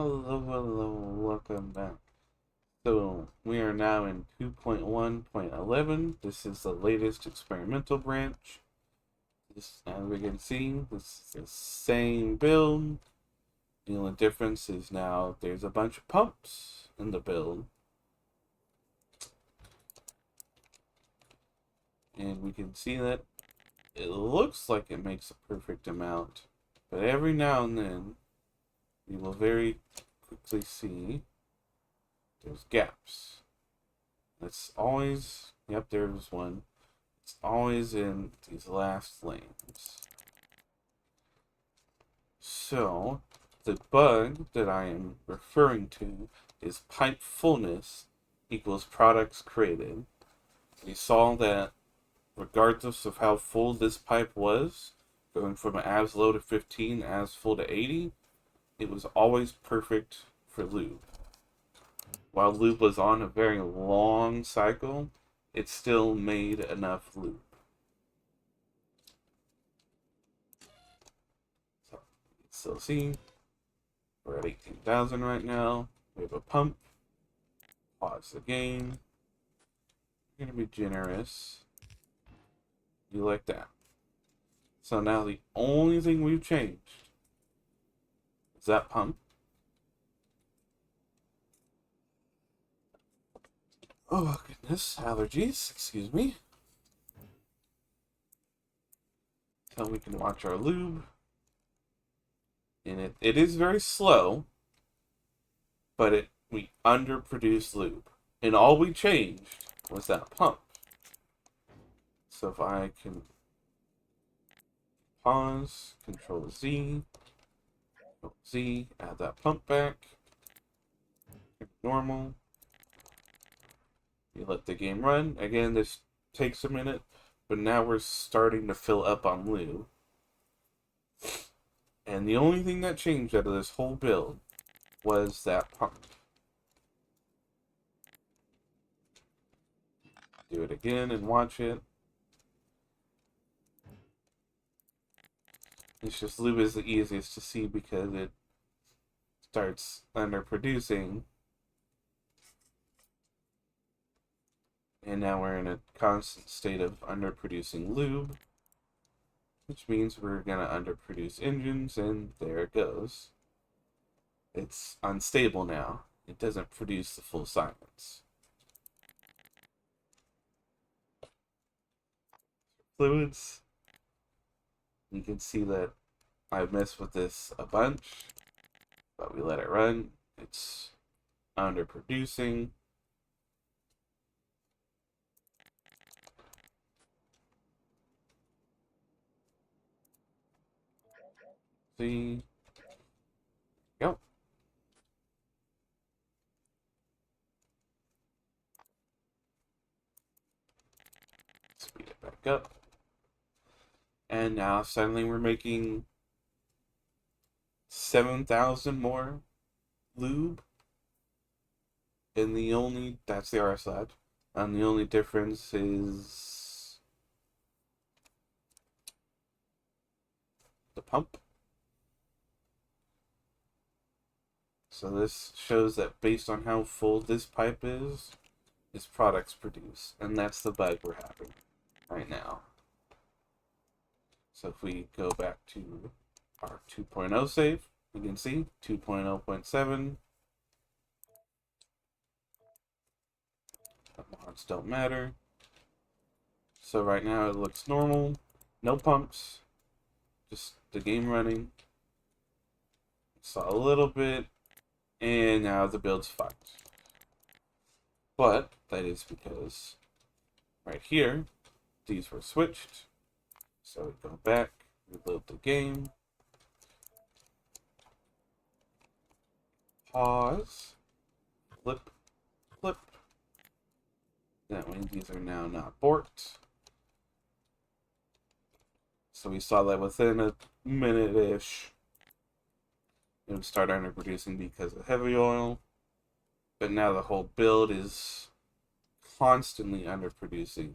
Hello, welcome back. So, we are now in 2.1.11. This is the latest experimental branch. As we can see, this is the same build. The only difference is now there's a bunch of pumps in the build. And we can see that it looks like it makes a perfect amount. But every now and then, we will very quickly see there's gaps. It's always, yep, there's one. It's always in these last lanes. So, the bug that I am referring to is Pipefullness equals products created. We saw that regardless of how full this pipe was, going from as low to 15, as full to 80, it was always perfect for lube. While lube was on a very long cycle, it still made enough lube. So, still see, we're at 18,000 right now. We have a pump. Pause the game. We're going to be generous. You like that. So now the only thing we've changed is that pump. Oh, goodness. Allergies. Excuse me. So we can watch our lube. And it is very slow, but we underproduced lube. And all we changed was that pump. So if I can pause, Control Z, Control Z, add that pump back, normal. You let the game run. Again, this takes a minute, but now we're starting to fill up on lube. And the only thing that changed out of this whole build was that pump. Do it again and watch it. It's just lube is the easiest to see because it starts underproducing. And now we're in a constant state of underproducing lube, which means we're going to underproduce engines, and there it goes. It's unstable now. It doesn't produce the full silence. Fluids. You can see that I messed with this a bunch, but we let it run. It's underproducing. See? Go. Speed it back up. And now suddenly we're making 7,000 more lube. And that's the RS lab. And the only difference is the pump. So this shows that based on how full this pipe is products produce. And that's the bug we're having right now. So if we go back to our 2.0 save, you can see 2.0.7. Mods don't matter. So right now it looks normal. No pumps. Just the game running. Saw a little bit. And now the build's fucked. But that is because right here, these were switched. So we go back, reload the game. Pause. Flip. Flip. That way these are now not borked. So we saw that within a minute-ish, it would start underproducing because of heavy oil. But now the whole build is constantly underproducing.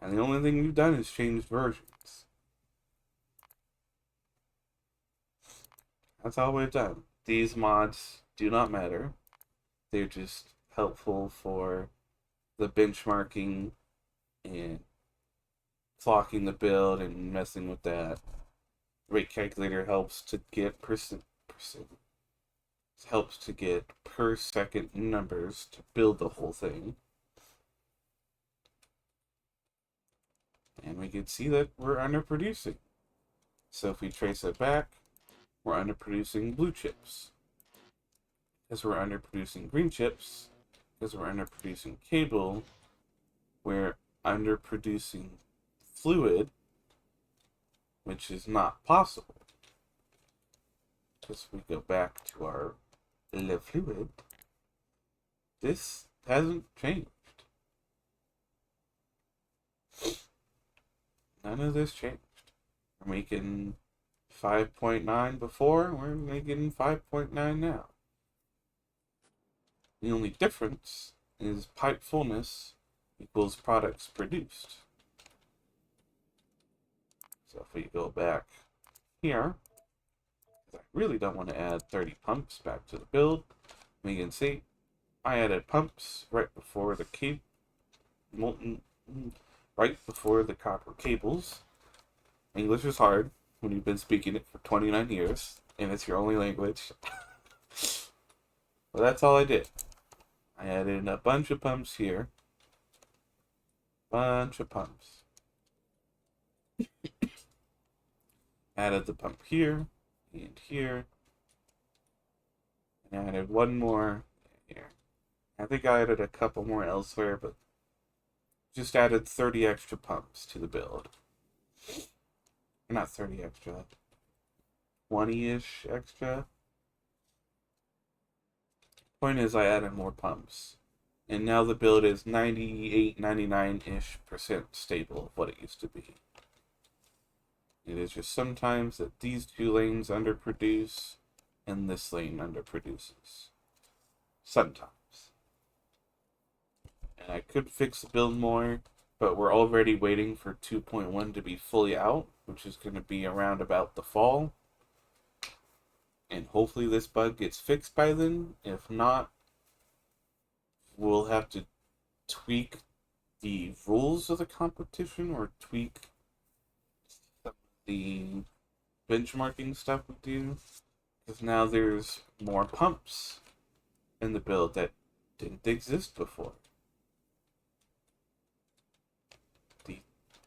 And the only thing we've done is change versions. That's all we've done. These mods do not matter. They're just helpful for the benchmarking and clocking the build and messing with that. Rate calculator helps to get helps to get per second numbers to build the whole thing. And we can see that we're underproducing. So if we trace it back, we're underproducing blue chips. Because we're underproducing green chips, because we're underproducing cable, we're underproducing fluid, which is not possible. Because we go back to our le fluid, this hasn't changed. None of this changed. We're making 5.9 before, we're making 5.9 now. The only difference is Pipefullness equals products produced. So if we go back here, I really don't want to add 30 pumps back to the build. We can see I added pumps right before the right before the copper cables. English is hard when you've been speaking it for 29 years and it's your only language. Well, that's all I did. I added a bunch of pumps here. Bunch of pumps. Added the pump here and here. And added one more here. I think I added a couple more elsewhere, but just added 30 extra pumps to the build. Not 30 extra. 20-ish extra. Point is, I added more pumps. And now the build is 98, 99-ish% stable of what it used to be. It is just sometimes that these two lanes underproduce and this lane underproduces. Sometimes. And I could fix the build more, but we're already waiting for 2.1 to be fully out, which is going to be around about the fall. And hopefully this bug gets fixed by then. If not, we'll have to tweak the rules of the competition or tweak some of the benchmarking stuff we do. Because now there's more pumps in the build that didn't exist before.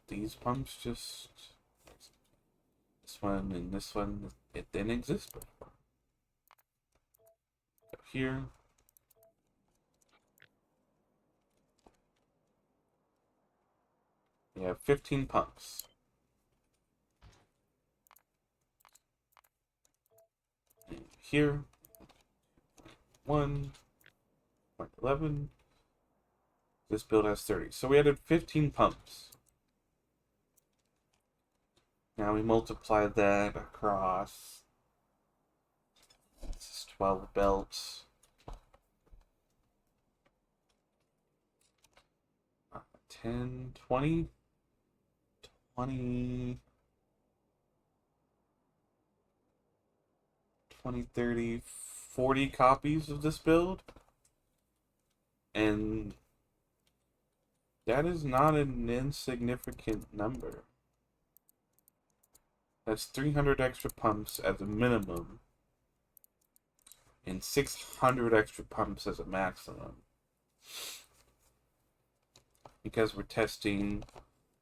These pumps just... This one and this one, it didn't exist before. Go here. We have 15 pumps. And here, 1.11. This build has 30. So we added 15 pumps. Now we multiply that across 12 belts. 10, 20, 20, 20, 30, 40 copies of this build. And that is not an insignificant number. That's 300 extra pumps as a minimum, and 600 extra pumps as a maximum. Because we're testing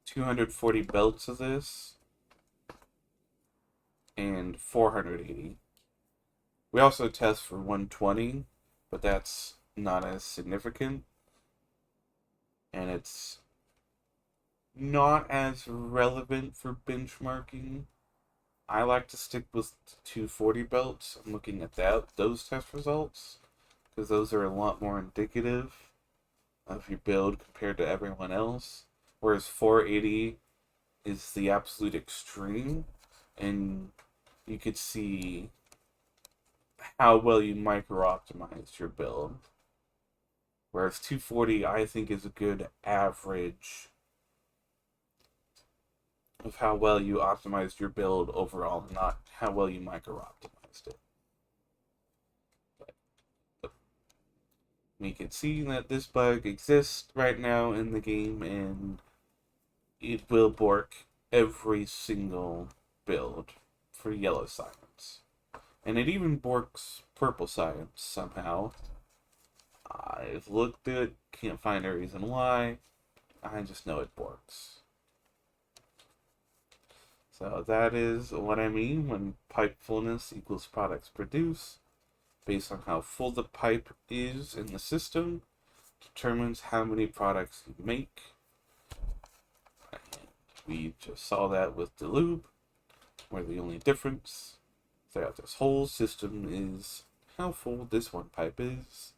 240 belts of this, and 480. We also test for 120, but that's not as significant. And it's not as relevant for benchmarking. I like to stick with 240 belts. I'm looking at those test results, because those are a lot more indicative of your build compared to everyone else. Whereas 480 is the absolute extreme, and you could see how well you micro-optimized your build. Whereas 240, I think, is a good average of how well you optimized your build overall, not how well you micro-optimized fixed it. We can see that this bug exists right now in the game, and it will bork every single build for yellow science. And it even borks purple science somehow. I've looked at it, can't find a reason why. I just know it borks. So that is what I mean when pipe fullness equals products produced. Based on how full the pipe is in the system, determines how many products you make. And we just saw that with the lube, where the only difference throughout this whole system is how full this one pipe is.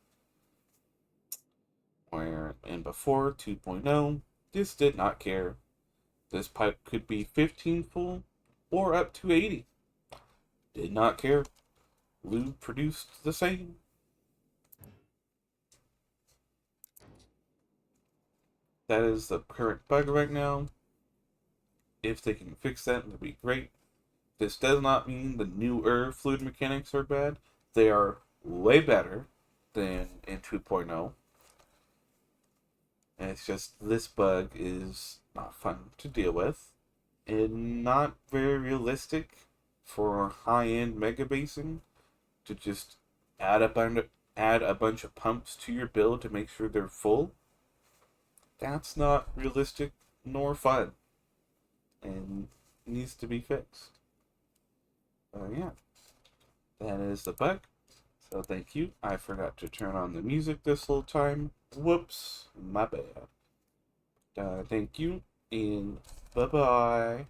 Where in before 2.0, this did not care. This pipe could be 15 full or up to 80. Did not care. Lube produced the same. That is the current bug right now. If they can fix that, that'd be great. This does not mean the newer fluid mechanics are bad. They are way better than in 2.0. And it's just this bug is not fun to deal with and not very realistic for high-end mega basing to just add a bunch of pumps to your build to make sure they're full. That's not realistic nor fun and needs to be fixed. Yeah, that is the bug. So thank you. I forgot to turn on the music this whole time. Whoops, my bad. Thank you, and bye-bye.